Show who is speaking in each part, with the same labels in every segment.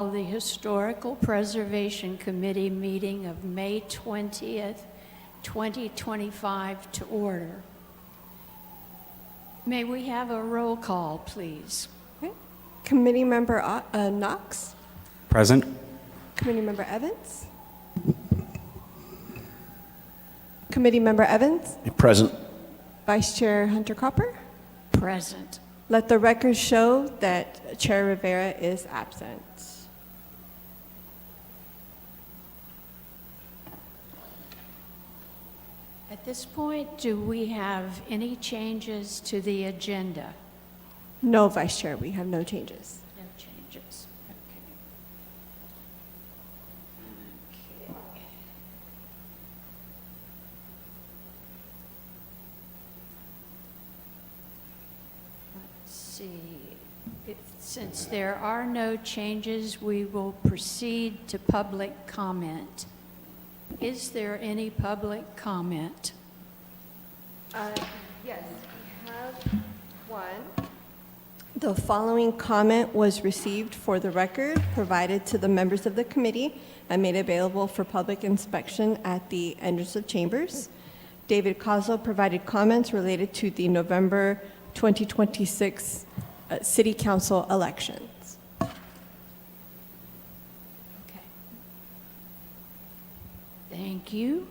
Speaker 1: The Historical Preservation Committee meeting of May 20th, 2025 to order. May we have a roll call, please?
Speaker 2: Okay. Committee Member Knox?
Speaker 3: Present.
Speaker 2: Committee Member Evans? Committee Member Evans?
Speaker 3: Present.
Speaker 2: Vice Chair Hunter Copper?
Speaker 1: Present.
Speaker 2: Let the record show that Chair Rivera is absent.
Speaker 1: At this point, do we have any changes to the agenda?
Speaker 2: No, Vice Chair, we have no changes.
Speaker 1: No changes. Okay. Let's see. Since there are no changes, we will proceed to public comment. Is there any public comment?
Speaker 2: Yes, we have one. The following comment was received for the record, provided to the members of the committee, and made available for public inspection at the entrance of chambers. David Kozlo provided comments related to the November 2026 City Council elections.
Speaker 1: Okay. Thank you.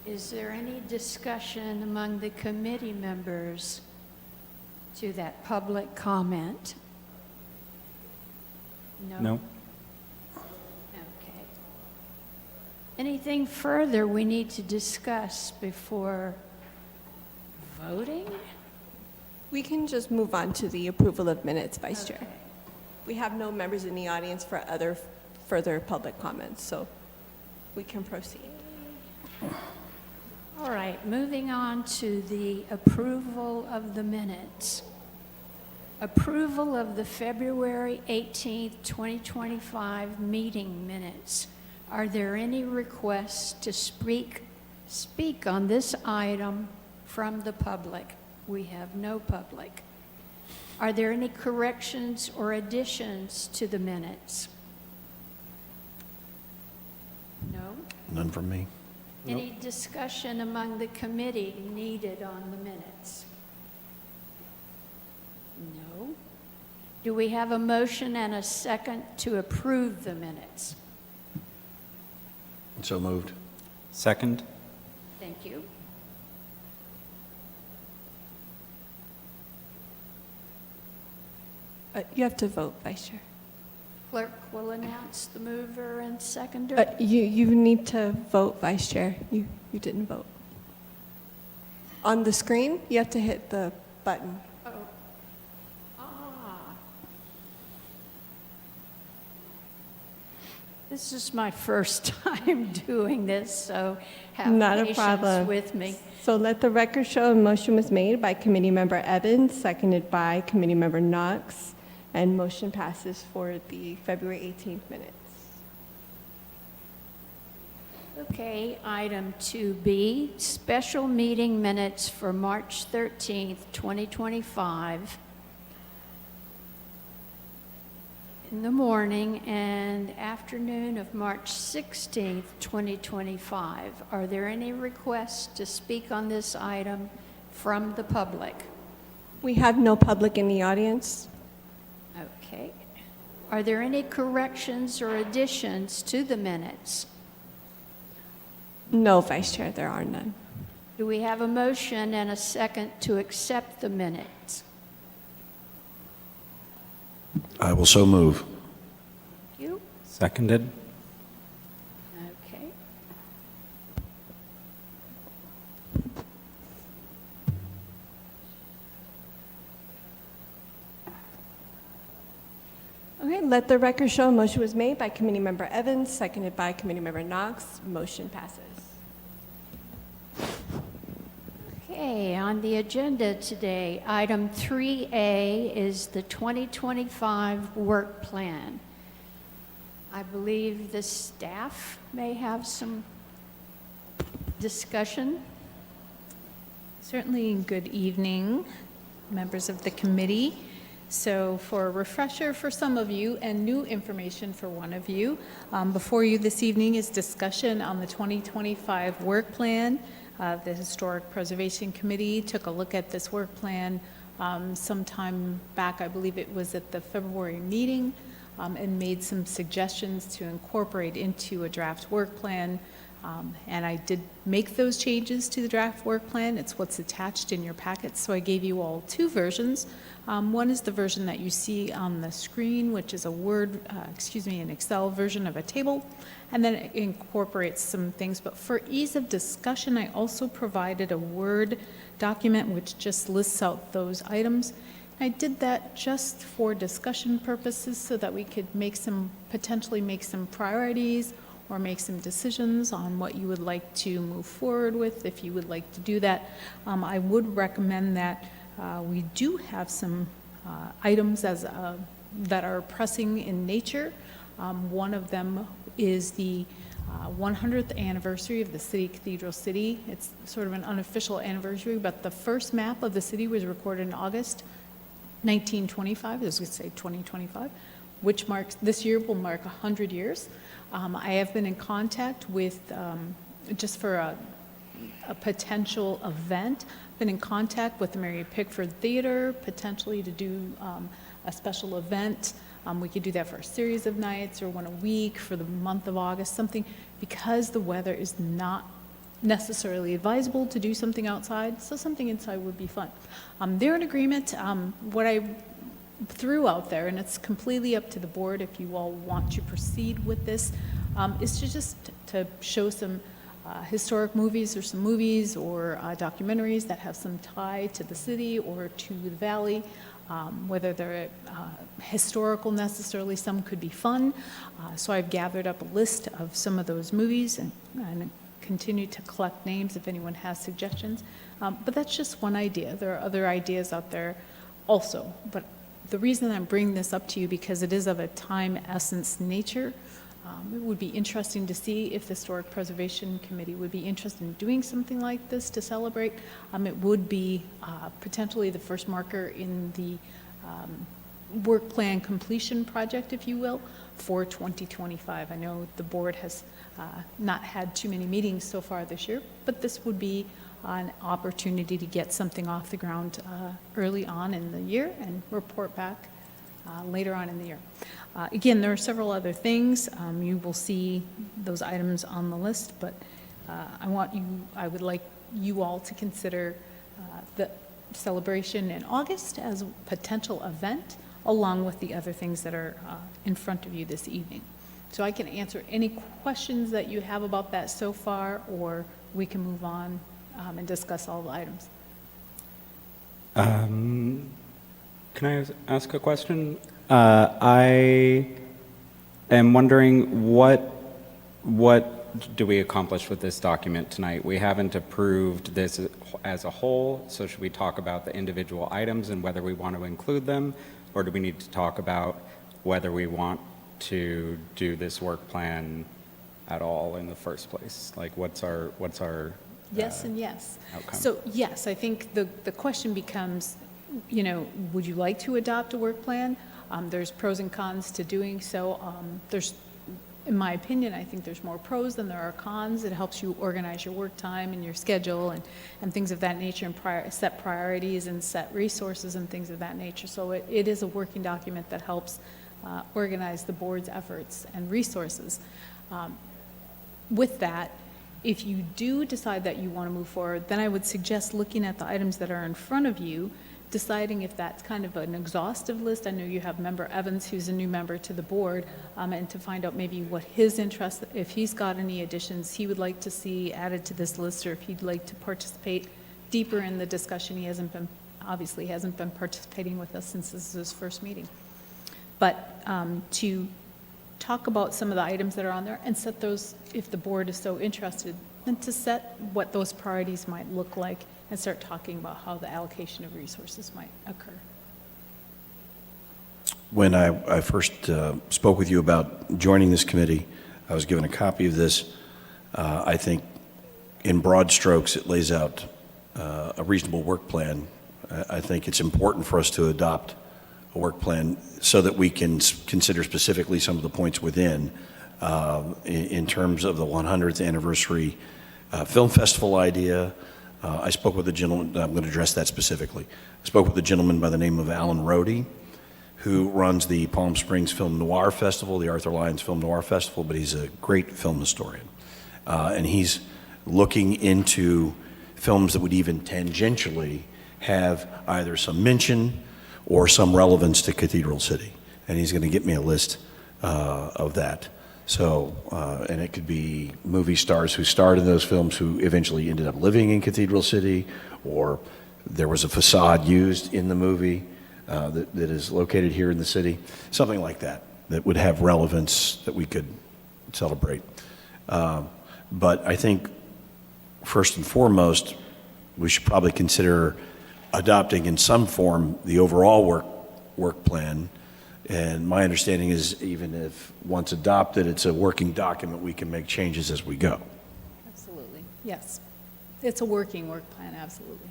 Speaker 1: Is there any discussion among the committee members to that public comment?
Speaker 3: No.
Speaker 1: Okay. Anything further we need to discuss before voting?
Speaker 2: We can just move on to the approval of minutes, Vice Chair.
Speaker 1: Okay.
Speaker 2: We have no members in the audience for other further public comments, so we can proceed.
Speaker 1: All right, moving on to the approval of the minutes. Approval of the February 18th, 2025 meeting minutes. Are there any requests to speak on this item from the public? We have no public. Are there any corrections or additions to the minutes? No?
Speaker 3: None from me.
Speaker 1: Any discussion among the committee needed on the minutes? No. Do we have a motion and a second to approve the minutes?
Speaker 3: So moved. Second.
Speaker 1: Thank you.
Speaker 2: You have to vote, Vice Chair.
Speaker 1: Clerk will announce the mover and seconder.
Speaker 2: You need to vote, Vice Chair. You didn't vote. On the screen, you have to hit the button.
Speaker 1: Oh. Ah. This is my first time doing this, so have
Speaker 2: Not a
Speaker 1: patience
Speaker 2: problem.
Speaker 1: with me.
Speaker 2: So let the record show a motion was made by Committee Member Evans, seconded by Committee Member Knox, and motion passes for the February 18th minutes.
Speaker 1: Okay, item 2B, special meeting minutes for March 13th, 2025, in the morning and afternoon of March 16th, 2025. Are there any requests to speak on this item from the public?
Speaker 2: We have no public in the audience.
Speaker 1: Okay. Are there any corrections or additions to the minutes?
Speaker 2: No, Vice Chair, there are none.
Speaker 1: Do we have a motion and a second to accept the minutes?
Speaker 3: I will so move.
Speaker 1: Thank you.
Speaker 3: Seconded.
Speaker 1: Okay.
Speaker 2: Okay, let the record show a motion was made by Committee Member Evans, seconded by Committee Member Knox. Motion passes.
Speaker 1: Okay, on the agenda today, item 3A is the 2025 work plan. I believe the staff may have some discussion.
Speaker 4: Certainly, good evening, members of the committee. So for a refresher for some of you and new information for one of you, before you this evening is discussion on the 2025 work plan. The Historic Preservation Committee took a look at this work plan sometime back, I believe it was at the February meeting, and made some suggestions to incorporate into a draft work plan. And I did make those changes to the draft work plan. It's what's attached in your packets. So I gave you all two versions. One is the version that you see on the screen, which is an Excel version of a table, and then it incorporates some things. But for ease of discussion, I also provided a Word document which just lists out those items. I did that just for discussion purposes so that we could potentially make some priorities or make some decisions on what you would like to move forward with, if you would like to do that. I would recommend that we do have some items that are pressing in nature. One of them is the 100th anniversary of the city, Cathedral City. It's sort of an unofficial anniversary, but the first map of the city was recorded in August 1925, I was going to say 2025, which this year will mark 100 years. I have been in contact with, just for a potential event, been in contact with the Mary Pickford Theater, potentially to do a special event. We could do that for a series of nights or one a week for the month of August, something, because the weather is not necessarily advisable to do something outside, so something inside would be fun. They're in agreement. What I threw out there, and it's completely up to the board if you all want to proceed with this, is to show some historic movies or some movies or documentaries that have some tie to the city or to the valley, whether they're historical necessarily, some could be fun. So I've gathered up a list of some of those movies and continue to collect names if anyone has suggestions. But that's just one idea. There are other ideas out there also. But the reason I'm bringing this up to you, because it is of a time essence nature. It would be interesting to see if the Historic Preservation Committee would be interested in doing something like this to celebrate. It would be potentially the first marker in the work plan completion project, if you will, for 2025. I know the board has not had too many meetings so far this year, but this would be an opportunity to get something off the ground early on in the year and report back later on in the year. Again, there are several other things. You will see those items on the list, but I would like you all to consider the celebration in August as a potential event, along with the other things that are in front of you this evening. So I can answer any questions that you have about that so far, or we can move on and discuss all the items.
Speaker 5: Can I ask a question? I am wondering what do we accomplish with this document tonight? We haven't approved this as a whole, so should we talk about the individual items and whether we want to include them, or do we need to talk about whether we want to do this work plan at all in the first place? Like, what's our
Speaker 4: Yes and yes.
Speaker 5: outcome?
Speaker 4: So yes, I think the question becomes, would you like to adopt a work plan? There's pros and cons to doing so. In my opinion, I think there's more pros than there are cons. It helps you organize your work time and your schedule and things of that nature, and set priorities and set resources and things of that nature. So it is a working document that helps organize the board's efforts and resources. With that, if you do decide that you want to move forward, then I would suggest looking at the items that are in front of you, deciding if that's kind of an exhaustive list. I know you have Member Evans, who's a new member to the board, and to find out maybe what his interest, if he's got any additions he would like to see added to this list, or if he'd like to participate deeper in the discussion. He obviously hasn't been participating with us since this is his first meeting. But to talk about some of the items that are on there and set those, if the board is so interested, and to set what those priorities might look like and start talking about how the allocation of resources might occur.
Speaker 3: When I first spoke with you about joining this committee, I was given a copy of this. I think in broad strokes it lays out a reasonable work plan. I think it's important for us to adopt a work plan so that we can consider specifically some of the points within in terms of the 100th anniversary film festival idea. I spoke with a gentleman, I'm going to address that specifically. I spoke with a gentleman by the name of Alan Rohde, who runs the Palm Springs Film Noir Festival, the Arthur Lyons Film Noir Festival, but he's a great film historian. And he's looking into films that would even tangentially have either some mention or some relevance to Cathedral City. And he's going to get me a list of that. So, and it could be movie stars who starred in those films who eventually ended up living in Cathedral City, or there was a facade used in the movie that is located here in the city, something like that, that would have relevance that we could celebrate. But I think first and foremost, we should probably consider adopting in some form the overall work plan. And my understanding is even if once adopted, it's a working document, we can make changes as we go.
Speaker 4: Absolutely, yes. It's a working work plan, absolutely.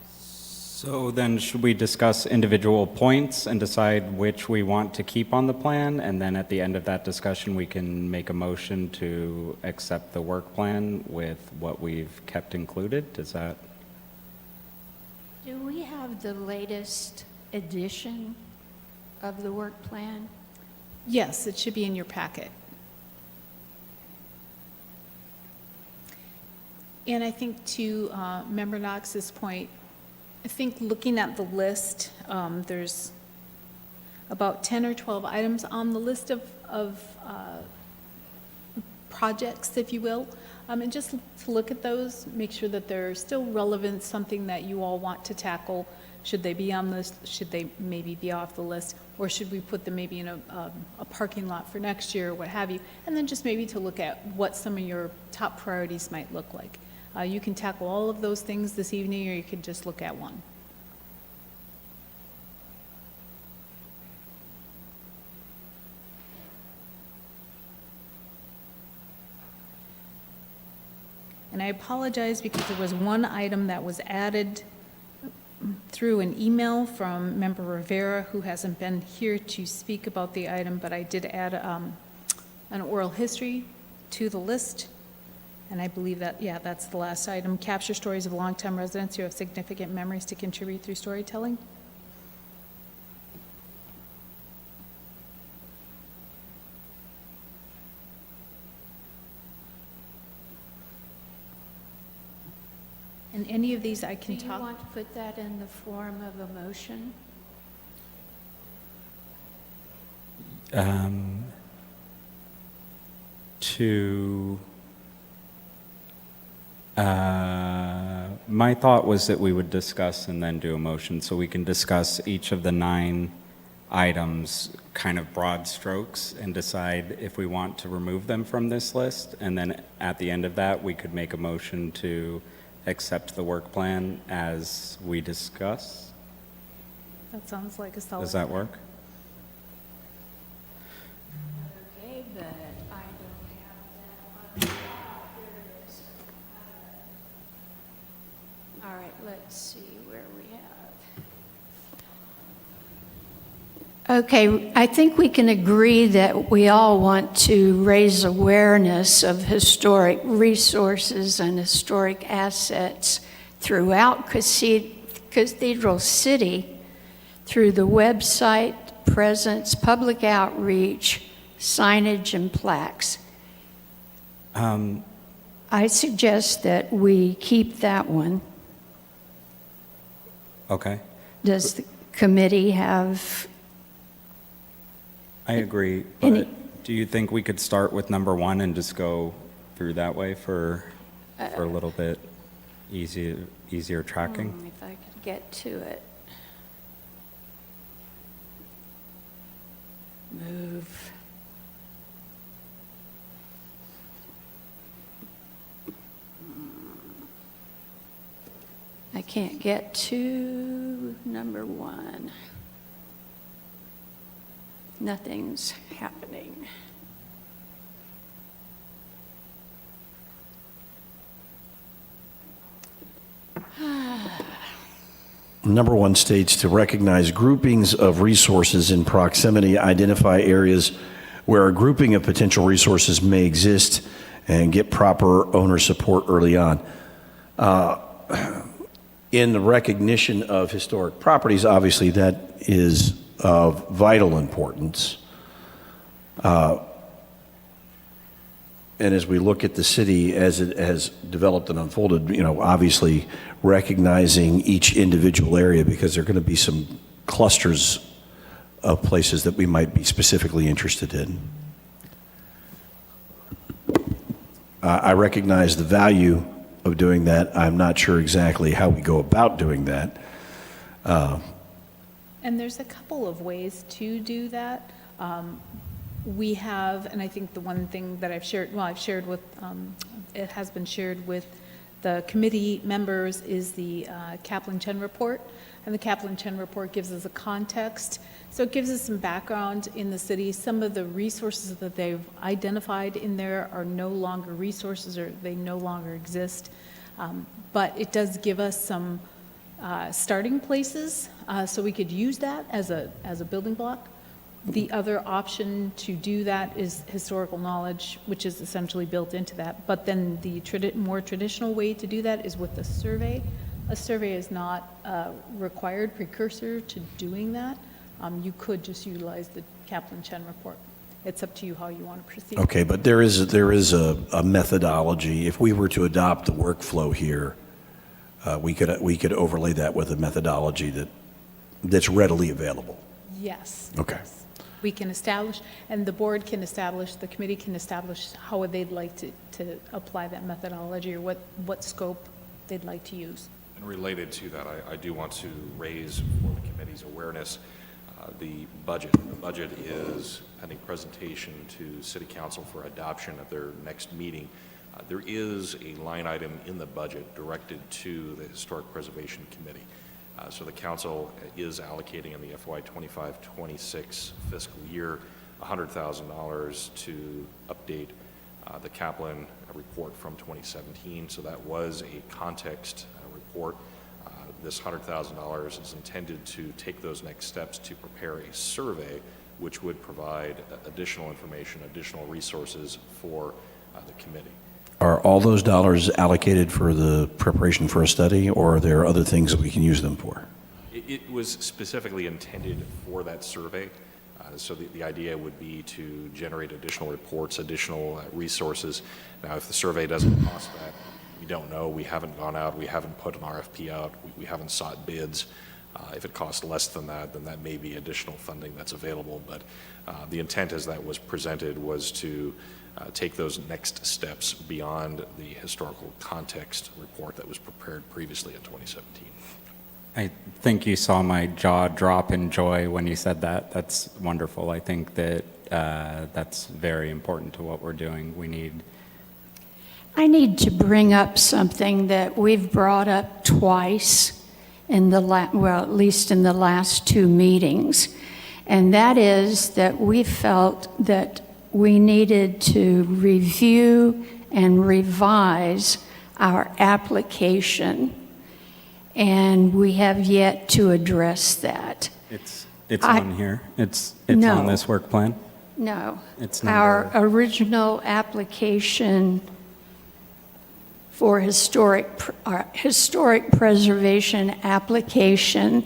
Speaker 5: So then should we discuss individual points and decide which we want to keep on the plan? And then at the end of that discussion, we can make a motion to accept the work plan with what we've kept included? Does that?
Speaker 1: Do we have the latest edition of the work plan?
Speaker 4: Yes, it should be in your packet. And I think to Member Knox's point, I think looking at the list, there's about 10 or 12 items on the list of projects, if you will. And just to look at those, make sure that they're still relevant, something that you all want to tackle. Should they be on this? Should they maybe be off the list? Or should we put them maybe in a parking lot for next year, or what have you? And then just maybe to look at what some of your top priorities might look like. You can tackle all of those things this evening, or you can just look at one. And I apologize because there was one item that was added through an email from Member Rivera, who hasn't been here to speak about the item, but I did add an oral history to the list. And I believe that, yeah, that's the last item. Capture stories of longtime residents who have significant memories to contribute through storytelling. And any of these I can
Speaker 1: Do you
Speaker 4: talk.
Speaker 1: want to put that in the form of a motion?
Speaker 5: My thought was that we would discuss and then do a motion, so we can discuss each of the 9 items, kind of broad strokes, and decide if we want to remove them from this list. And then at the end of that, we could make a motion to accept the work plan as we discuss.
Speaker 4: That sounds like a solid.
Speaker 5: Does that work?
Speaker 1: Okay, but I don't have that. Here it is. All right, let's see where we have. Okay, I think we can agree that we all want to raise awareness of historic resources and historic assets throughout Cathedral City through the website, presence, public outreach, signage, and plaques. I suggest that we keep that one.
Speaker 5: Okay,
Speaker 1: Does the committee have?
Speaker 5: I agree,
Speaker 1: Any-
Speaker 5: but do you think we could start with number 1 and just go through that way for a little bit easier tracking?
Speaker 1: If I could get to it. Move. I can't get to number 1. Nothing's happening.
Speaker 3: Number 1 states to recognize groupings of resources in proximity, identify areas where a grouping of potential resources may exist, and get proper owner support early on. In the recognition of historic properties, obviously that is of vital importance. And as we look at the city as it has developed and unfolded, obviously recognizing each individual area, because there are going to be some clusters of places that we might be specifically interested in. I recognize the value of doing that. I'm not sure exactly how we go about doing that.
Speaker 4: And there's a couple of ways to do that. We have, and I think the one thing that I've shared with, it has been shared with the committee members, is the Kaplan-Chen report. And the Kaplan-Chen report gives us a context. So it gives us some background in the city. Some of the resources that they've identified in there are no longer resources, or they no longer exist. But it does give us some starting places, so we could use that as a building block. The other option to do that is historical knowledge, which is essentially built into that. But then the more traditional way to do that is with a survey. A survey is not a required precursor to doing that. You could just utilize the Kaplan-Chen report. It's up to you how you want to proceed.
Speaker 3: Okay, but there is a methodology. If we were to adopt the workflow here, we could overlay that with a methodology that's readily available.
Speaker 4: Yes.
Speaker 3: Okay.
Speaker 4: Yes. We can establish, and the board can establish, the committee can establish how they'd like to apply that methodology, or what scope they'd like to use.
Speaker 6: And related to that, I do want to raise for the committee's awareness the budget. The budget is pending presentation to City Council for adoption at their next meeting. There is a line item in the budget directed to the Historic Preservation Committee. So the council is allocating in the FY 25-26 fiscal year $100,000 to update the Kaplan report from 2017. So that was a context report. This $100,000 is intended to take those next steps to prepare a survey which would provide additional information, additional resources for the committee.
Speaker 3: Are all those dollars allocated for the preparation for a study, or are there other things that we can use them for?
Speaker 6: It was specifically intended for that survey. So the idea would be to generate additional reports, additional resources. Now, if the survey doesn't cost that, we don't know. We haven't gone out. We haven't put an RFP out. We haven't sought bids. If it costs less than that, then that may be additional funding that's available. But the intent as that was presented was to take those next steps beyond the historical context report that was prepared previously in 2017.
Speaker 5: I think you saw my jaw drop in joy when you said that. That's wonderful. I think that that's very important to what we're doing.
Speaker 1: I need to bring up something that we've brought up twice at least in the last 2 meetings, and that is that we felt that we needed to review and revise our application, and we have yet to address that.
Speaker 5: It's on here. It's
Speaker 1: No.
Speaker 5: on this work plan.
Speaker 1: No.
Speaker 5: It's
Speaker 1: Our original application for historic preservation application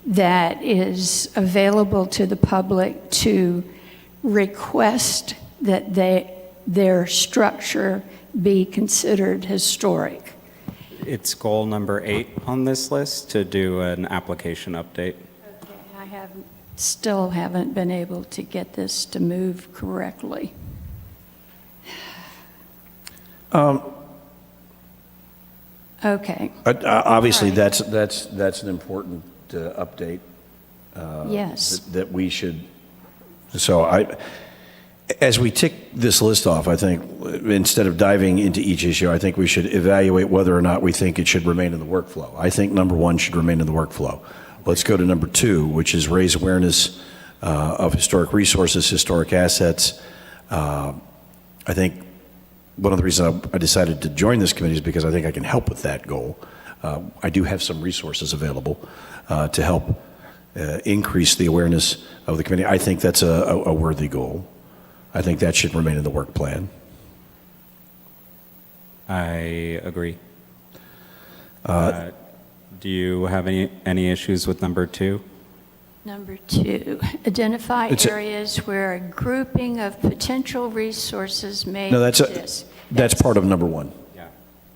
Speaker 1: that is available to the public to request that their structure be considered historic.
Speaker 5: It's goal number 8 on this list, to do an application update.
Speaker 1: Okay, I still haven't been able to get this to move correctly. Okay,
Speaker 3: Obviously,
Speaker 1: All right.
Speaker 3: that's an important update.
Speaker 1: Yes.
Speaker 3: That we should. So as we tick this list off, I think instead of diving into each issue, I think we should evaluate whether or not we think it should remain in the workflow. I think number 1 should remain in the workflow. Let's go to number 2, which is raise awareness of historic resources, historic assets. I think one of the reasons I decided to join this committee is because I think I can help with that goal. I do have some resources available to help increase the awareness of the committee. I think that's a worthy goal. I think that should remain in the work plan.
Speaker 5: I agree. Do you have any issues with number 2?
Speaker 1: Number 2, identify
Speaker 3: It's a-
Speaker 1: areas where a grouping of potential resources may
Speaker 3: No,
Speaker 1: exist.
Speaker 3: that's part of number 1.
Speaker 5: Yeah.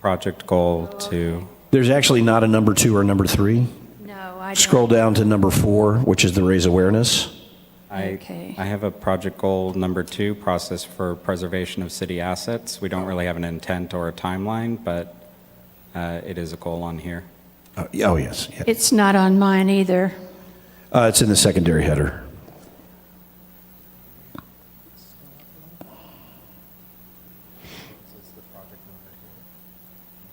Speaker 5: Project goal 2.
Speaker 3: There's actually not a number 2 or number 3.
Speaker 1: No, I don't.
Speaker 3: Scroll down to number 4, which is the raise awareness.
Speaker 1: Okay.
Speaker 5: I have a project goal number 2, process for preservation of city assets. We don't really have an intent or a timeline, but it is a goal on here.
Speaker 3: Oh, yes. Yeah.
Speaker 1: It's not on mine either.
Speaker 3: It's in the secondary header.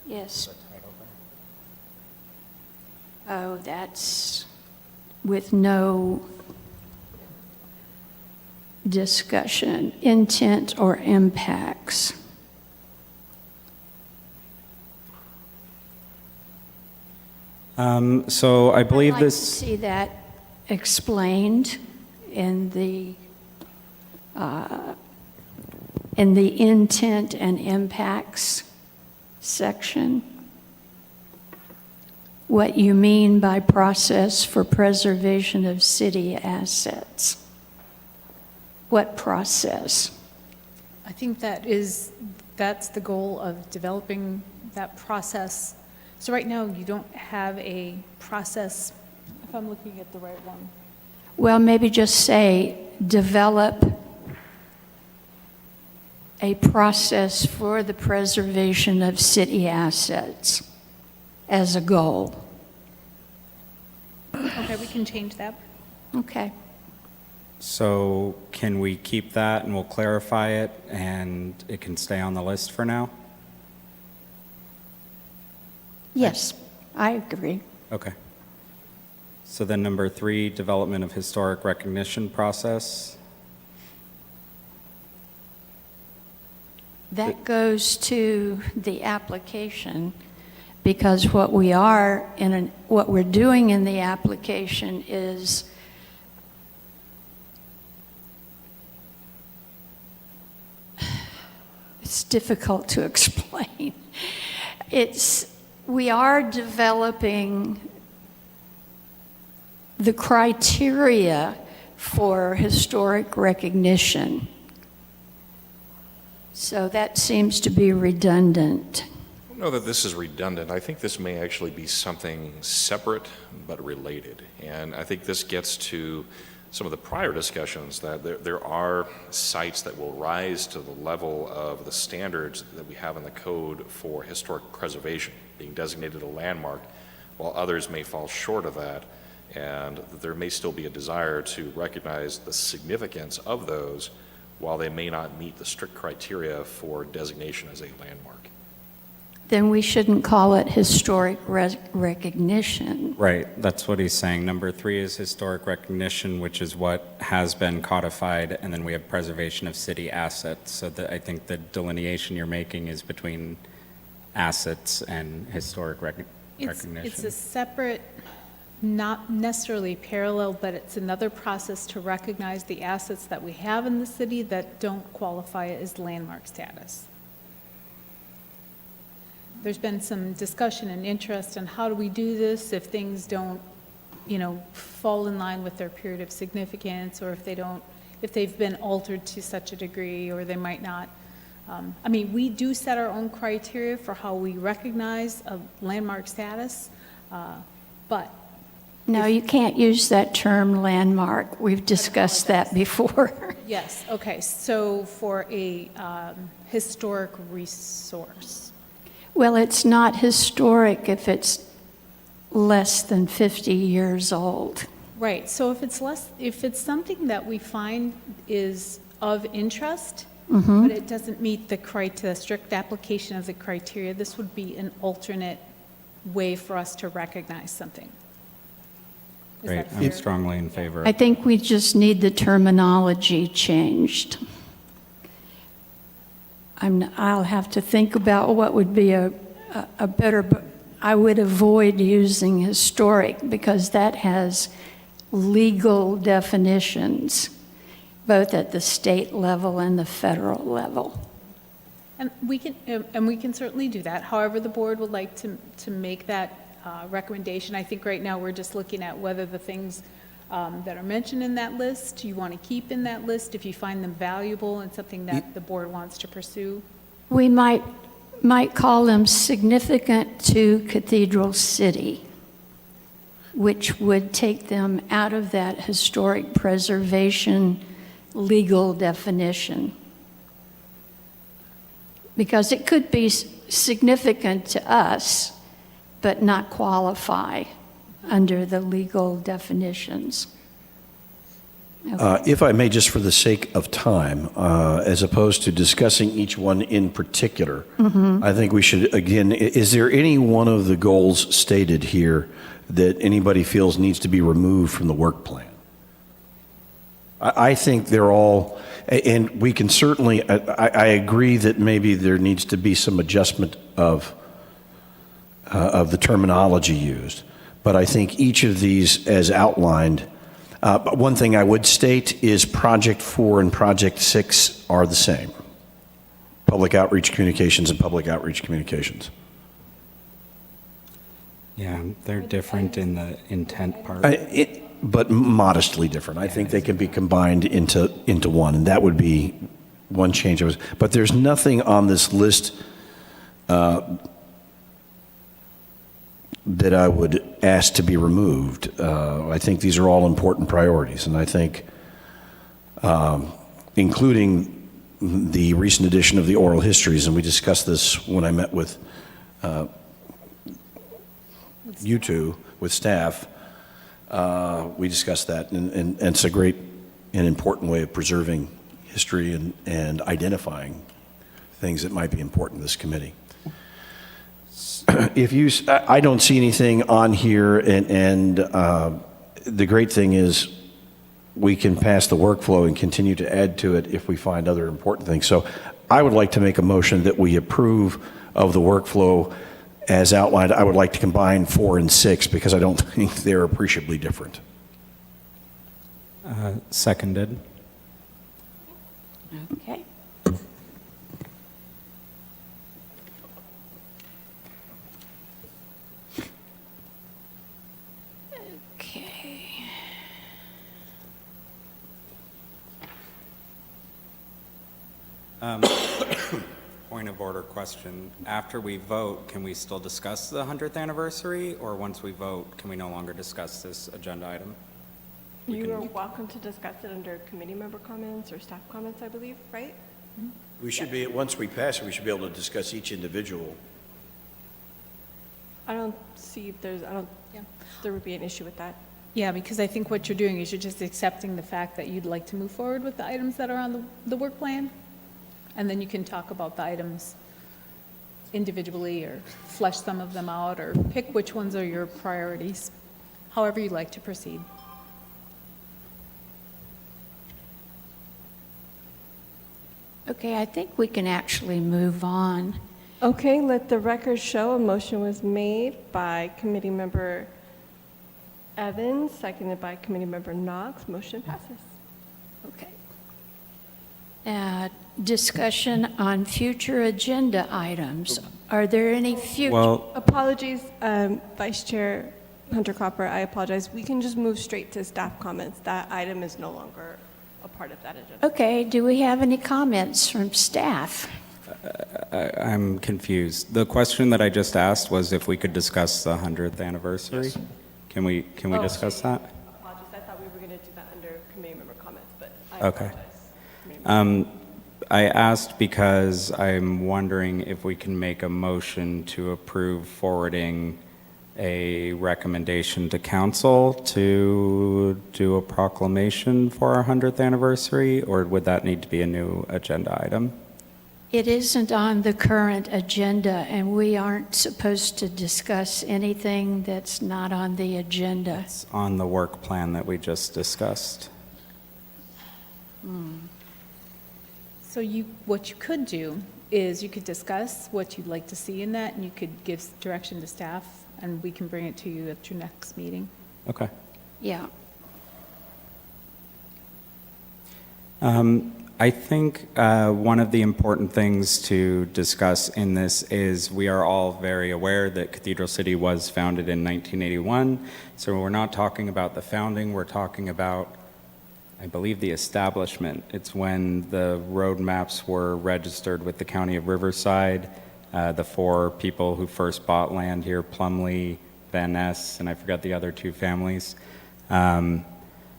Speaker 1: Yes. Oh, that's with no discussion, intent, or impacts.
Speaker 5: So I believe
Speaker 1: I'd like to
Speaker 5: this,
Speaker 1: see that explained in the intent and impacts section. What you mean by process for preservation of city assets. What process?
Speaker 4: I think that's the goal of developing that process. So right now, you don't have a process, if I'm looking at the right one.
Speaker 1: Well, maybe just say, develop a process for the preservation of city assets as a goal.
Speaker 4: Okay, we can change that.
Speaker 1: Okay.
Speaker 5: so can we keep that and we'll clarify it and it can stay on the list for now?
Speaker 1: Yes, I agree.
Speaker 5: Okay. So then number 3, development of historic recognition process.
Speaker 1: That goes to the application, because what we're doing in the application is it's difficult to explain. We are developing the criteria for historic recognition. So that seems to be redundant.
Speaker 6: I don't know that this is redundant. I think this may actually be something separate but related. And I think this gets to some of the prior discussions that there are sites that will rise to the level of the standards that we have in the code for historic preservation, being designated a landmark, while others may fall short of that. And there may still be a desire to recognize the significance of those while they may not meet the strict criteria for designation as a landmark.
Speaker 1: Then we shouldn't call it historic recognition.
Speaker 5: Right, that's what he's saying. Number 3 is historic recognition, which is what has been codified, and then we have preservation of city assets. So I think the delineation you're making is between assets and historic recognition.
Speaker 4: It's a separate, not necessarily parallel, but it's another process to recognize the assets that we have in the city that don't qualify as landmark status. There's been some discussion and interest in how do we do this if things don't, fall in line with their period of significance, or if they've been altered to such a degree, or they might not. We do set our own criteria for how we recognize a landmark status, but
Speaker 1: No, you can't use that term landmark. We've discussed that before.
Speaker 4: yes, okay, so for a historic resource.
Speaker 1: Well, it's not historic if it's less than 50 years old.
Speaker 4: Right, so if it's something that we find is of interest, but it doesn't meet the strict application of the criteria, this would be an alternate way for us to recognize something. Is
Speaker 5: Great,
Speaker 4: that
Speaker 5: I'm
Speaker 4: fair?
Speaker 5: strongly in favor.
Speaker 1: I think we just need the terminology changed. I'll have to think about what would be a better, I would avoid using historic because that has legal definitions, both at the state level and the federal level.
Speaker 4: And we can certainly do that. However, the board would like to make that recommendation. I think right now we're just looking at whether the things that are mentioned in that list, you want to keep in that list, if you find them valuable and something that the board wants to pursue.
Speaker 1: We might call them significant to Cathedral City, which would take them out of that historic preservation legal definition. Because it could be significant to us, but not qualify under the legal definitions.
Speaker 3: If I may, just for the sake of time, as opposed to discussing each one in particular, I think we should, again, is there any one of the goals stated here that anybody feels needs to be removed from the work plan? I think they're all, and we can certainly, I agree that maybe there needs to be some adjustment of the terminology used. But I think each of these, as outlined, one thing I would state is Project 4 and Project 6 are the same. Public outreach communications and public outreach communications.
Speaker 5: Yeah, they're different in the intent part.
Speaker 3: But modestly different. I think they can be combined into one, and that would be one change. But there's nothing on this list that I would ask to be removed. I think these are all important priorities, and I think including the recent edition of the oral histories, and we discussed this when I met with you two, with staff, we discussed that, and it's a great and important way of preserving history and identifying things that might be important to this committee. I don't see anything on here, and the great thing is we can pass the workflow and continue to add to it if we find other important things. So I would like to make a motion that we approve of the workflow as outlined. I would like to combine 4 and 6 because I don't think they're appreciably different.
Speaker 5: Seconded.
Speaker 1: Okay. Okay.
Speaker 5: Point of order question. After we vote, can we still discuss the 100th anniversary? Or once we vote, can we no longer discuss this agenda item?
Speaker 2: You are welcome to discuss it under committee member comments or staff comments, I believe, right?
Speaker 3: We should be, once we pass it, we should be able to discuss each individual.
Speaker 2: I don't see if there would be an issue with that.
Speaker 4: Yeah, because I think what you're doing is you're just accepting the fact that you'd like to move forward with the items that are on the work plan, and then you can talk about the items individually or flesh some of them out or pick which ones are your priorities, however you'd like to proceed.
Speaker 1: Okay, I think we can actually move on.
Speaker 2: Okay, let the record show a motion was made by committee member Evans, seconded by committee member Knox. Motion passes.
Speaker 1: Okay. Discussion on future agenda items. Are there any future?
Speaker 5: Well,
Speaker 2: Apologies, Vice Chair Hunter Copper, I apologize. We can just move straight to staff comments. That item is no longer a part of that agenda.
Speaker 1: Okay, do we have any comments from staff?
Speaker 5: I'm confused. The question that I just asked was if we could discuss the 100th anniversary.
Speaker 3: Yes.
Speaker 5: Can we discuss that?
Speaker 2: Apologies, I thought we were going to do that under committee member comments, but I
Speaker 5: Okay.
Speaker 2: apologize.
Speaker 5: I asked because I'm wondering if we can make a motion to approve forwarding a recommendation to council to do a proclamation for our 100th anniversary, or would that need to be a new agenda item?
Speaker 1: It isn't on the current agenda, and we aren't supposed to discuss anything that's not on the agenda.
Speaker 5: It's on the work plan that we just discussed.
Speaker 4: So what you could do is you could discuss what you'd like to see in that, and you could give direction to staff, and we can bring it to you at your next meeting.
Speaker 5: Okay.
Speaker 1: Yeah.
Speaker 5: I think one of the important things to discuss in this is we are all very aware that Cathedral City was founded in 1981. So we're not talking about the founding, we're talking about, I believe, the establishment. It's when the road maps were registered with the County of Riverside. The 4 people who first bought land here, Plumley, Van Ness, and I forgot the other 2 families.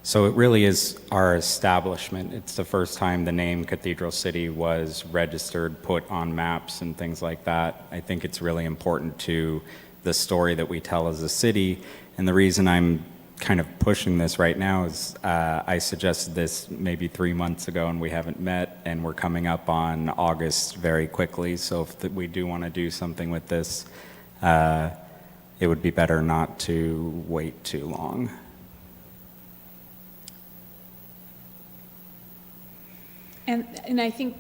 Speaker 5: So it really is our establishment. It's the first time the name Cathedral City was registered, put on maps and things like that. I think it's really important to the story that we tell as a city. And the reason I'm kind of pushing this right now is I suggested this maybe 3 months ago and we haven't met, and we're coming up on August very quickly. So if we do want to do something with this, it would be better not to wait too long.
Speaker 4: And I think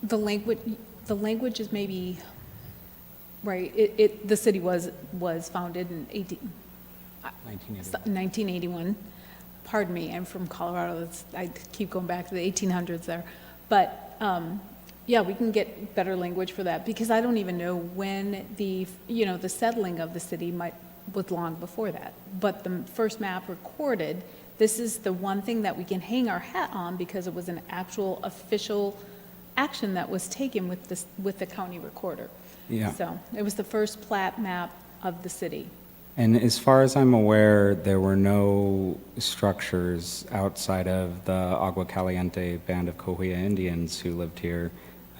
Speaker 4: the language is maybe, right, the city was founded in 1981. Pardon me, I'm from Colorado. I keep going back to the 1800s there. But yeah, we can get better language for that, because I don't even know when the settling of the city was long before that. But the first map recorded, this is the one thing that we can hang our hat on, because it was an actual official action that was taken with the county recorder.
Speaker 5: Yeah.
Speaker 4: So it was the first plat map of the city.
Speaker 5: And as far as I'm aware, there were no structures outside of the Agua Caliente band of Cahuilla Indians who lived here.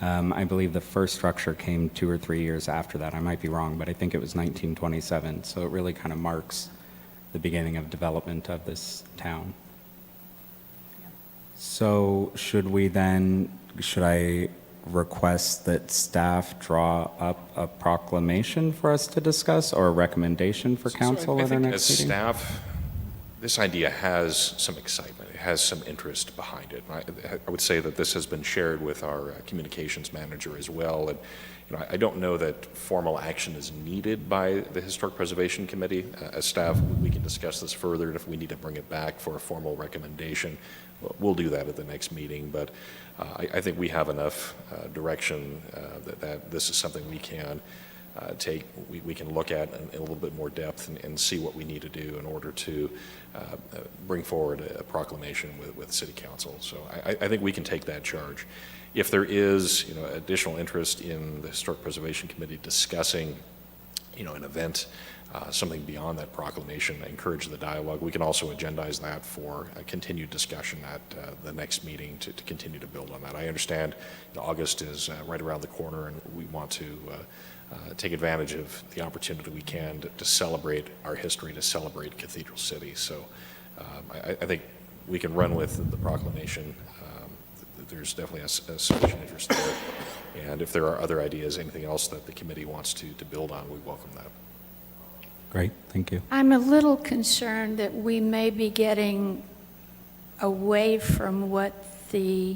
Speaker 5: I believe the first structure came 2 or 3 years after that. I might be wrong, but I think it was 1927. So it really kind of marks the beginning of development of this town. So should I request that staff draw up a proclamation for us to discuss, or a recommendation for council
Speaker 6: I
Speaker 5: at our
Speaker 6: think
Speaker 5: next
Speaker 6: as
Speaker 5: meeting?
Speaker 6: staff, this idea has some excitement. It has some interest behind it. I would say that this has been shared with our communications manager as well. And I don't know that formal action is needed by the Historic Preservation Committee. As staff, we can discuss this further, and if we need to bring it back for a formal recommendation, we'll do that at the next meeting. But I think we have enough direction that this is something we can take, we can look at in a little bit more depth and see what we need to do in order to bring forward a proclamation with City Council. So I think we can take that charge. If there is, additional interest in the Historic Preservation Committee discussing, an event, something beyond that proclamation, I encourage the dialogue. We can also agendize that for a continued discussion at the next meeting to continue to build on that. I understand August is right around the corner, and we want to take advantage of the opportunity we can to celebrate our history, to celebrate Cathedral City. So I think we can run with the proclamation. There's definitely a sufficient interest there. And if there are other ideas, anything else that the committee wants to build on, we welcome that.
Speaker 5: Great, thank you.
Speaker 1: I'm a little concerned that we may be getting away from what the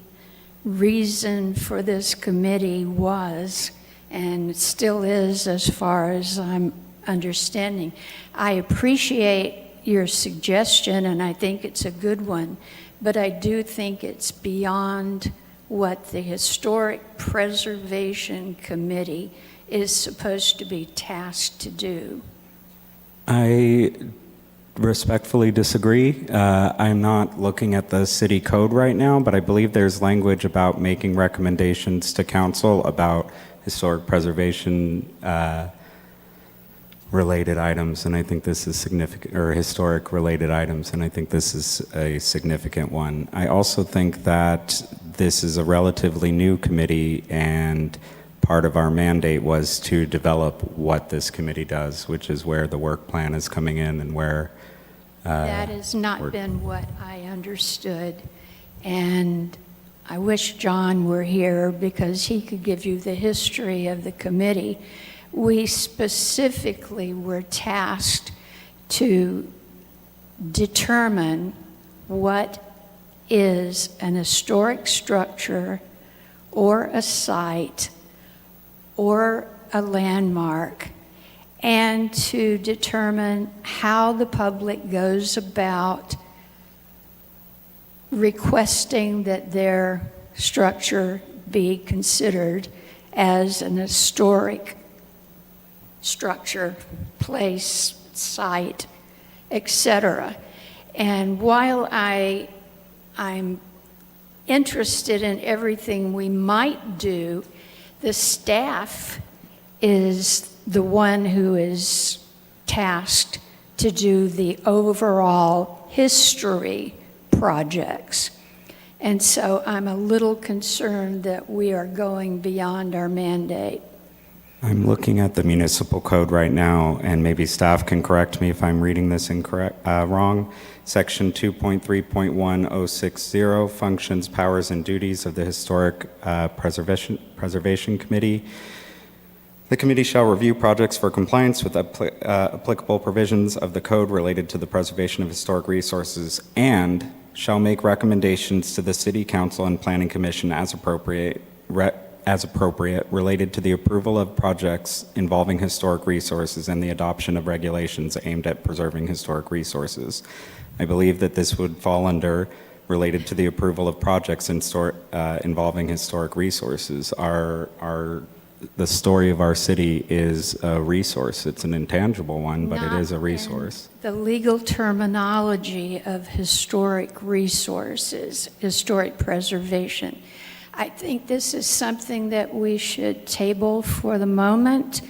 Speaker 1: reason for this committee was, and still is, as far as I'm understanding. I appreciate your suggestion, and I think it's a good one, but I do think it's beyond what the Historic Preservation Committee is supposed to be tasked to do.
Speaker 5: I respectfully disagree. I'm not looking at the city code right now, but I believe there's language about making recommendations to council about historic preservation related items, and I think this is significant, or historic related items, and I think this is a significant one. I also think that this is a relatively new committee, and part of our mandate was to develop what this committee does, which is where the work plan is coming in and where
Speaker 1: That has not been what I understood, and I wish John were here because he could give you the history of the committee. We specifically were tasked to determine what is an historic structure or a site or a landmark, and to determine how the public goes about requesting that their structure be considered as an historic structure, place, site, etc. And while I'm interested in everything we might do, the staff is the one who is tasked to do the overall history projects. And so I'm a little concerned that we are going beyond our mandate.
Speaker 5: I'm looking at the municipal code right now, and maybe staff can correct me if I'm reading this wrong. Section 2.3.1060, functions, powers, and duties of the Historic Preservation Committee. The committee shall review projects for compliance with applicable provisions of the code related to the preservation of historic resources, and shall make recommendations to the City Council and Planning Commission as appropriate related to the approval of projects involving historic resources and the adoption of regulations aimed at preserving historic resources. I believe that this would fall under related to the approval of projects involving historic resources. The story of our city is a resource. It's an intangible one, but it is a resource.
Speaker 1: The legal terminology of historic resources, historic preservation. I think this is something that we should table for the moment.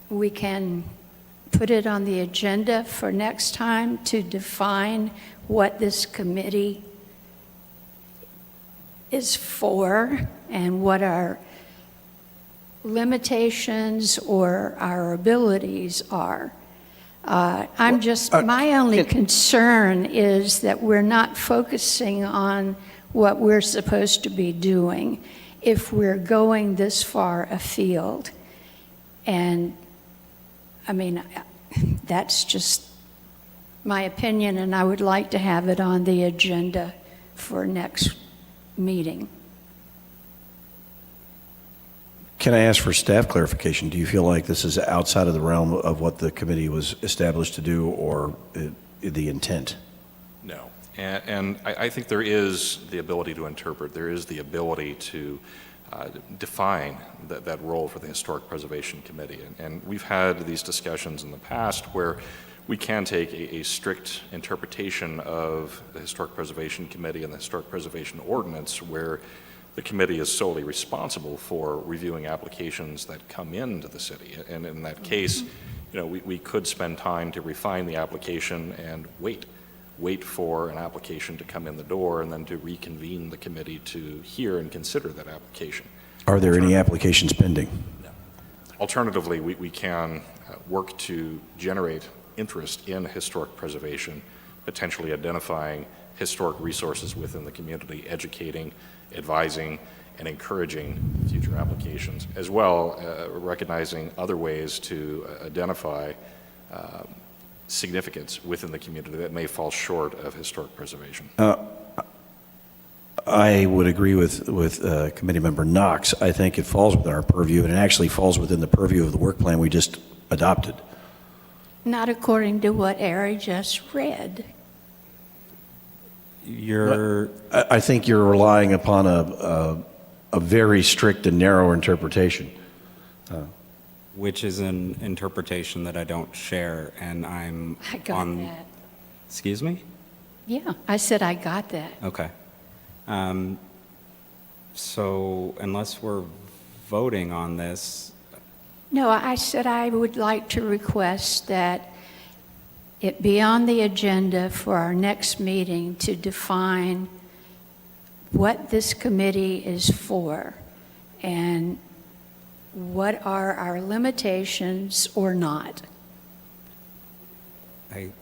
Speaker 1: We can put it on the agenda for next time to define what this committee is for and what our limitations or our abilities are. My only concern is that we're not focusing on what we're supposed to be doing if we're going this far afield. And I mean, that's just my opinion, and I would like to have it on the agenda for next meeting.
Speaker 3: Can I ask for staff clarification? Do you feel like this is outside of the realm of what the committee was established to do, or the intent?
Speaker 6: No. And I think there is the ability to interpret, there is the ability to define that role for the Historic Preservation Committee. And we've had these discussions in the past where we can take a strict interpretation of the Historic Preservation Committee and the Historic Preservation Ordinance, where the committee is solely responsible for reviewing applications that come into the city. And in that case, we could spend time to refine the application and wait for an application to come in the door, and then to reconvene the committee to hear and consider that application.
Speaker 3: Are there any applications pending?
Speaker 6: No. Alternatively, we can work to generate interest in historic preservation, potentially identifying historic resources within the community, educating, advising, and encouraging future applications, as well recognizing other ways to identify significance within the community that may fall short of historic preservation.
Speaker 3: I would agree with Committee Member Knox. I think it falls within our purview, and it actually falls within the purview of the work plan we just adopted.
Speaker 1: Not according to what Ari just read.
Speaker 3: I think you're relying upon a very strict and narrow interpretation.
Speaker 5: Which is an interpretation that I don't share, and
Speaker 1: I got that.
Speaker 5: Excuse me?
Speaker 1: Yeah, I said I got that.
Speaker 5: Okay. So unless we're voting on this,
Speaker 1: No, I said I would like to request that it be on the agenda for our next meeting to define what this committee is for and what are our limitations or not.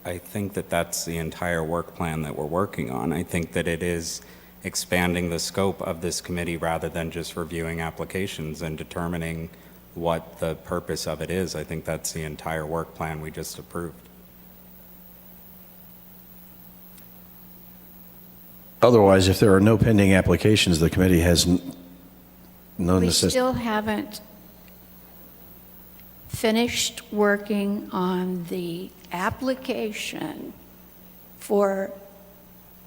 Speaker 5: I think that that's the entire work plan that we're working on. I think that it is expanding the scope of this committee rather than just reviewing applications and determining what the purpose of it is. I think that's the entire work plan we just approved.
Speaker 3: Otherwise, if there are no pending applications, the committee has no
Speaker 1: We
Speaker 3: necessity.
Speaker 1: still haven't finished working on the application for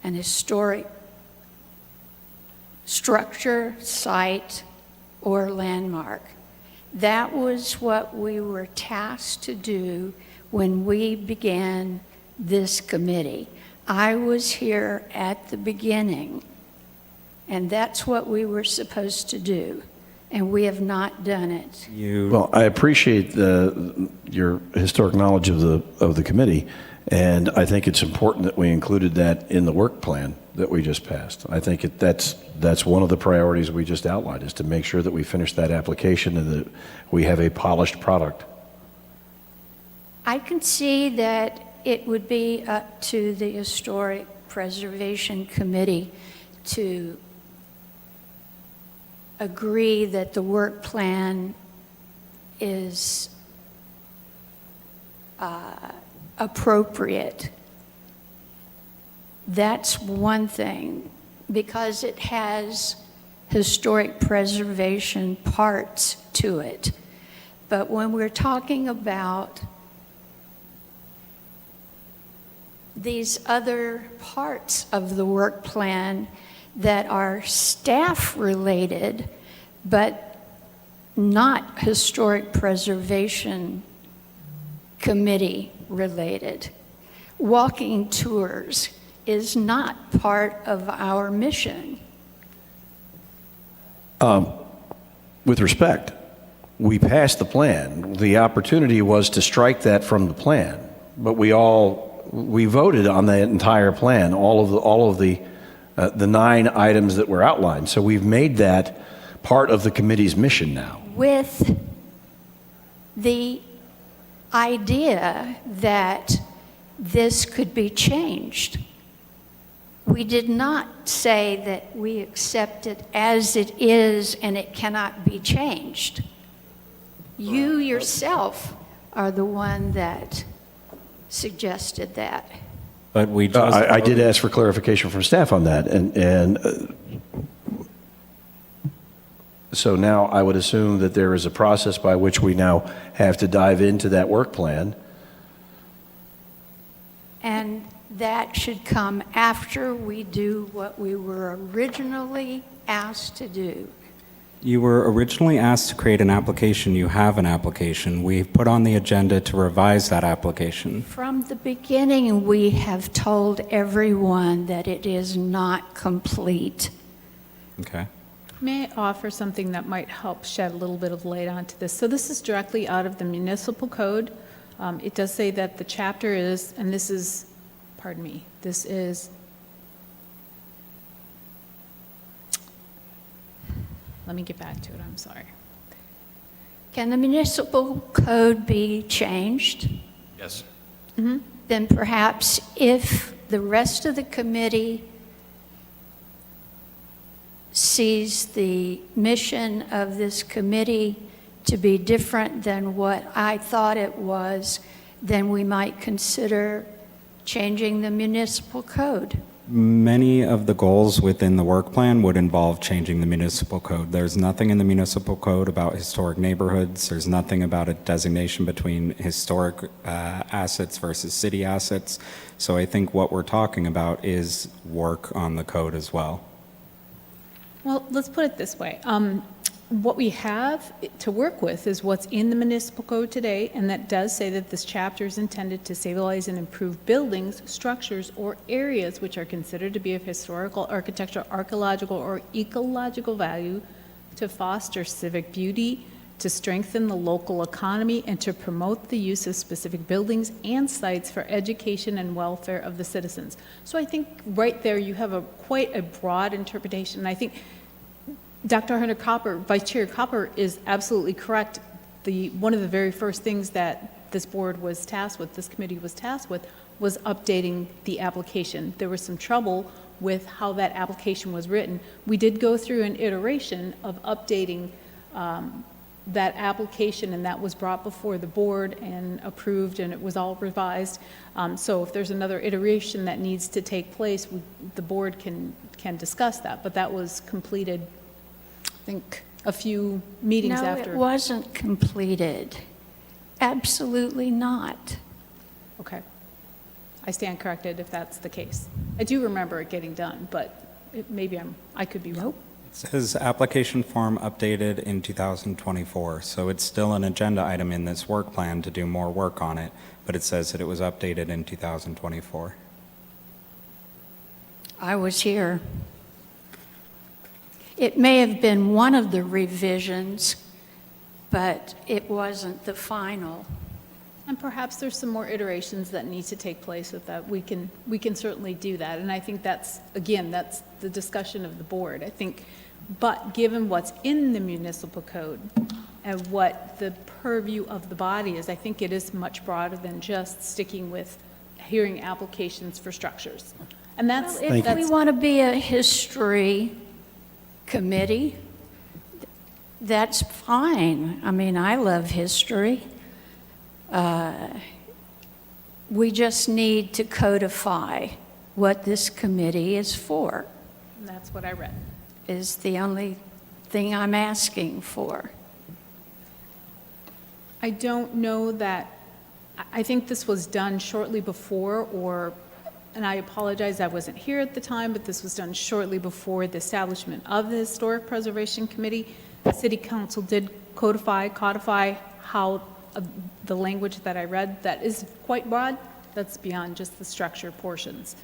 Speaker 1: an historic structure, site, or landmark. That was what we were tasked to do when we began this committee. I was here at the beginning, and that's what we were supposed to do, and we have not done it.
Speaker 3: Well, I appreciate your historic knowledge of the committee, and I think it's important that we included that in the work plan that we just passed. I think that's one of the priorities we just outlined, is to make sure that we finish that application and that we have a polished product.
Speaker 1: I can see that it would be up to the Historic Preservation Committee to agree that the work plan is appropriate. That's one thing, because it has historic preservation parts to it. But when we're talking about these other parts of the work plan that are staff-related, but not historic preservation committee-related. Walking tours is not part of our mission.
Speaker 3: With respect, we passed the plan. The opportunity was to strike that from the plan, but we voted on the entire plan, all of the 9 items that were outlined. So we've made that part of the committee's mission now.
Speaker 1: With the idea that this could be changed. We did not say that we accept it as it is and it cannot be changed. You yourself are the one that suggested that.
Speaker 5: But we just
Speaker 3: I did ask for clarification from staff on that, and so now I would assume that there is a process by which we now have to dive into that work plan.
Speaker 1: And that should come after we do what we were originally asked to do.
Speaker 5: You were originally asked to create an application. You have an application. We've put on the agenda to revise that application.
Speaker 1: From the beginning, we have told everyone that it is not complete.
Speaker 5: Okay.
Speaker 4: May I offer something that might help shed a little bit of light onto this? So this is directly out of the municipal code. It does say that the chapter is, and this is, pardon me, this is, let me get back to it, I'm sorry.
Speaker 1: Can the municipal code be changed?
Speaker 6: Yes.
Speaker 1: Then perhaps if the rest of the committee sees the mission of this committee to be different than what I thought it was, then we might consider changing the municipal code.
Speaker 5: Many of the goals within the work plan would involve changing the municipal code. There's nothing in the municipal code about historic neighborhoods. There's nothing about a designation between historic assets versus city assets. So I think what we're talking about is work on the code as well.
Speaker 4: Well, let's put it this way. What we have to work with is what's in the municipal code today, and that does say that this chapter is intended to stabilize and improve buildings, structures, or areas which are considered to be of historical, architectural, archaeological, or ecological value, to foster civic beauty, to strengthen the local economy, and to promote the use of specific buildings and sites for education and welfare of the citizens. So I think right there you have quite a broad interpretation, and I think Dr. Hunter Copper, Vice Chair Copper, is absolutely correct. One of the very first things that this board was tasked with, this committee was tasked with, was updating the application. There was some trouble with how that application was written. We did go through an iteration of updating that application, and that was brought before the board and approved, and it was all revised. So if there's another iteration that needs to take place, the board can discuss that, but that was completed, I think, a few meetings
Speaker 1: No,
Speaker 4: after.
Speaker 1: it wasn't completed. Absolutely not.
Speaker 4: Okay. I stand corrected if that's the case. I do remember it getting done, but maybe I could be wrong.
Speaker 5: It says application form updated in 2024, so it's still an agenda item in this work plan to do more work on it, but it says that it was updated in 2024.
Speaker 1: I was here. It may have been one of the revisions, but it wasn't the final.
Speaker 4: And perhaps there's some more iterations that need to take place with that. We can certainly do that. And I think that's the discussion of the board. I think, but given what's in the municipal code and what the purview of the body is, I think it is much broader than just sticking with hearing applications for structures. And that's,
Speaker 1: Well, if we want to be a history committee, that's fine. I mean, I love history. We just need to codify what this committee is for,
Speaker 4: that's what I read.
Speaker 1: is the only thing I'm asking for.
Speaker 4: I don't know that, I think this was done shortly before, and I apologize, I wasn't here at the time, but this was done shortly before the establishment of the Historic Preservation Committee. The City Council did codify how the language that I read, that is quite broad, that's beyond just the structure portions.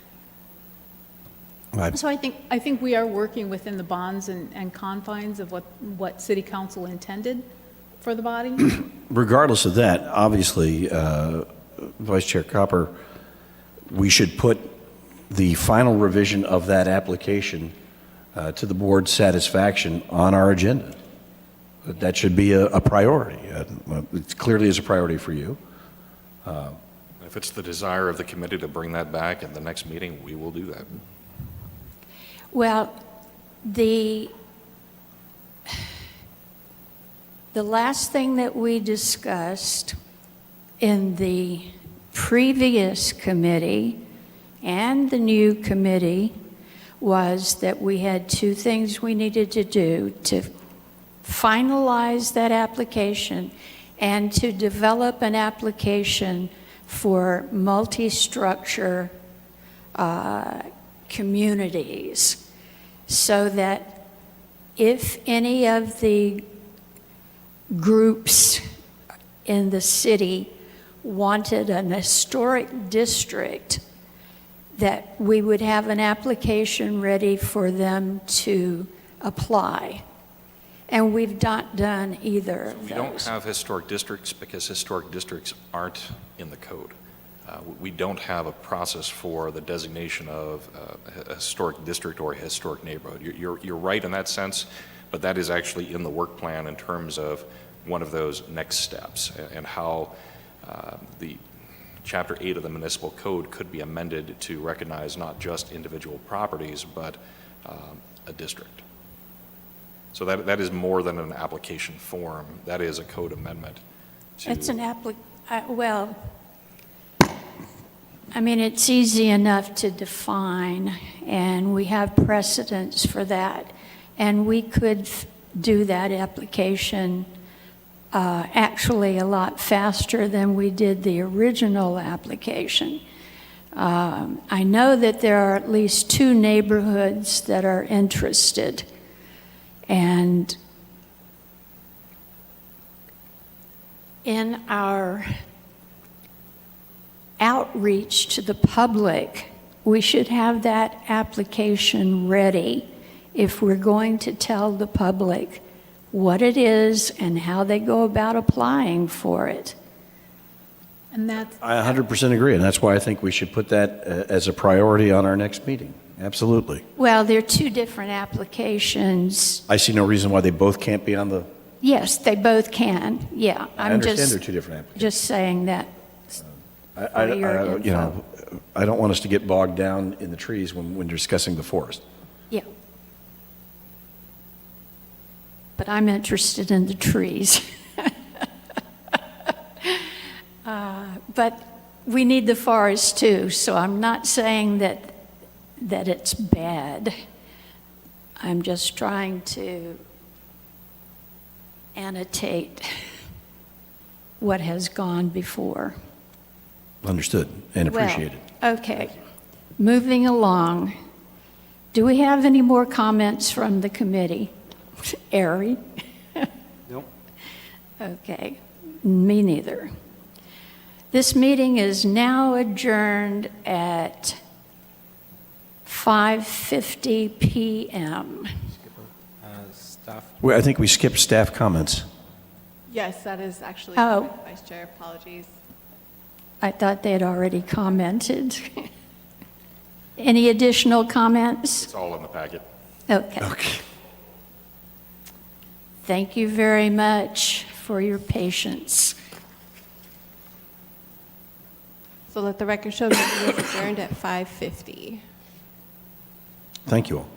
Speaker 4: So I think we are working within the bonds and confines of what City Council intended for the body.
Speaker 3: Regardless of that, obviously, Vice Chair Copper, we should put the final revision of that application to the board's satisfaction on our agenda. That should be a priority. It clearly is a priority for you.
Speaker 6: If it's the desire of the committee to bring that back at the next meeting, we will do that.
Speaker 1: Well, the last thing that we discussed in the previous committee and the new committee was that we had two things we needed to do: to finalize that application and to develop an application for multi-structure communities, so that if any of the groups in the city wanted an historic district, that we would have an application ready for them to apply. And we've not done either of those.
Speaker 6: We don't have historic districts because historic districts aren't in the code. We don't have a process for the designation of a historic district or a historic neighborhood. You're right in that sense, but that is actually in the work plan in terms of one of those next steps and how the Chapter 8 of the Municipal Code could be amended to recognize not just individual properties, but a district. So that is more than an application form. That is a code amendment.
Speaker 1: It's an well, I mean, it's easy enough to define, and we have precedents for that. And we could do that application actually a lot faster than we did the original application. I know that there are at least 2 neighborhoods that are interested. And in our outreach to the public, we should have that application ready if we're going to tell the public what it is and how they go about applying for it.
Speaker 4: And that's,
Speaker 3: I 100% agree, and that's why I think we should put that as a priority on our next meeting. Absolutely.
Speaker 1: Well, they're 2 different applications.
Speaker 3: I see no reason why they both can't be on the,
Speaker 1: Yes, they both can, yeah.
Speaker 3: I understand they're 2 different applications.
Speaker 1: Just saying that. For your
Speaker 3: You know, I don't want us to get bogged down in the trees when discussing the forest.
Speaker 1: Yeah. But I'm interested in the trees. But we need the forest too, so I'm not saying that it's bad. I'm just trying to annotate what has gone before.
Speaker 3: Understood and appreciated.
Speaker 1: Well, okay, moving along. Do we have any more comments from the committee? Ari?
Speaker 5: Nope.
Speaker 1: Okay, me neither. This meeting is now adjourned at 5:50 PM.
Speaker 5: Staff.
Speaker 3: Well, I think we skipped staff comments.
Speaker 2: Yes, that is actually
Speaker 1: Oh.
Speaker 2: correct, Vice Chair. Apologies.
Speaker 1: I thought they had already commented. Any additional comments?
Speaker 6: It's all in the packet.
Speaker 1: Okay.
Speaker 3: Okay.
Speaker 1: Thank you very much for your patience.
Speaker 2: So let the record show that it is adjourned at 5:50.
Speaker 3: Thank you all.